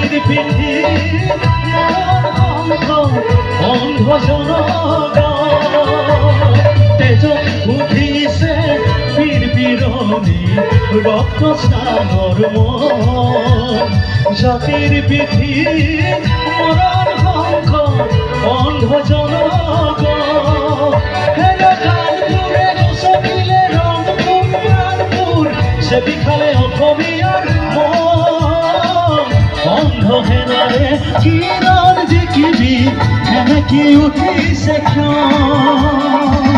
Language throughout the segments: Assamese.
জাতিৰ পিঠি অন্ধ জনগণ তেজ উঠিছে বীৰ বীৰনী ৰক্ত স্নানৰ মন জাতিৰ পিঠি মৰণ শঙ্খ অন্ধ জনগণ কানপুৰে গছকিলে ৰংপুৰ প্ৰাণপুৰ চেপিখালে অসমীয়াৰ মন অন্ধ সেনাৰে কিৰণ জিকিবি সেনেকি উঠিছে ক্ষণ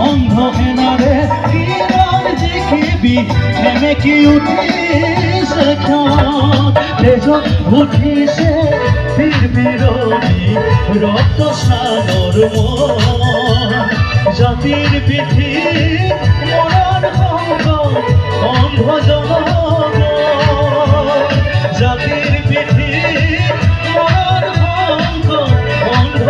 অন্ধ সেনাৰে কিৰণ জিকিবি সেনেকি উঠিছে ক্ষণ তেজত উঠিছে বীৰ বীৰনী ৰক্ত স্নানৰ মন জাতিৰ পিঠি মৰণ শঙ্খ অন্ধ জনগণ জাতিৰ পিঠি মৰণ শঙ্খ অন্ধ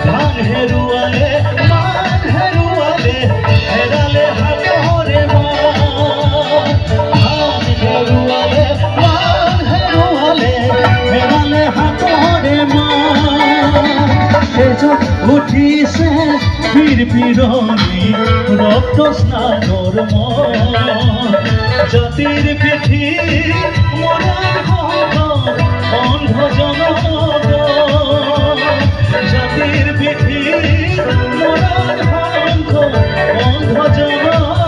গান হেৰুৱালে মান হেৰুৱালে হেৰালে হাতৰে মান গান হেৰুৱালে মান হেৰুৱালে হেৰালে হাতৰে মান তেজত উঠিছে বীৰ বীৰনী ৰক্ত স্নানৰ মন জাতিৰ পিঠি মৰণ শঙ্খ অন্ধ জনগণ জাতিৰ পিঠি মৰণ শঙ্খ অন্ধ জনগণ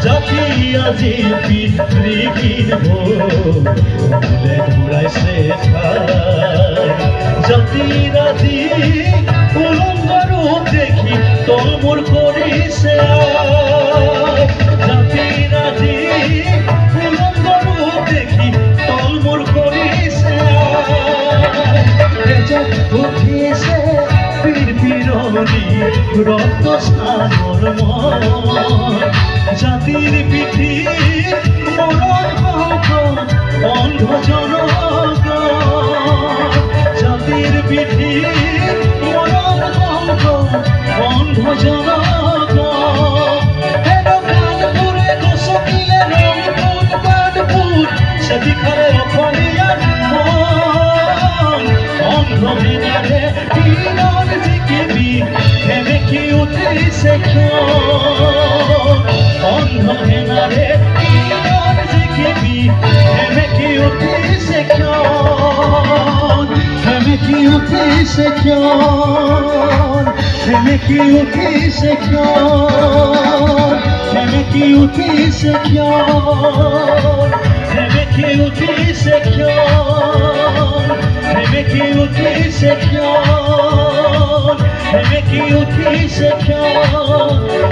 জাতি আজি পৃথিৱীৰ ভোলে ঘূৰাইছে জাতিৰ আজি উলংগ ৰূপ দেখি তলমূৰ কৰিছে জাতিৰ আজি উলংগ ৰূপ দেখি তলমূৰ কৰিছে তেজত উঠিছে বীৰ বীৰনী ৰক্ত স্নানৰ মন জাতিৰ পিঠি মৰণ শঙ্খ অন্ধ জনগণ জাতিৰ পিঠি মৰণ শঙ্খ অন্ধ জনগণ কানপুৰে গছকিলে ৰংপুৰ প্ৰাণপুৰ চেপিখালে অসমীয়াৰ মন অন্ধ সেনাৰে কিৰণ জিকিবি সেনেকি উঠিছে ক্ষণ অন্ধ সেনাৰে কিৰণ জিকিবি সেনেকি উঠিছে ক্ষণ সেনেকি উঠিছে ক্ষণ সেনেকি উঠিছে ক্ষণ সেনেকি উঠিছে ক্ষণ সেনেকি উঠিছে ক্ষণ সেনেকি উঠিছে ক্ষণ সেনেকি বাজি উঠিছে ক্ষণ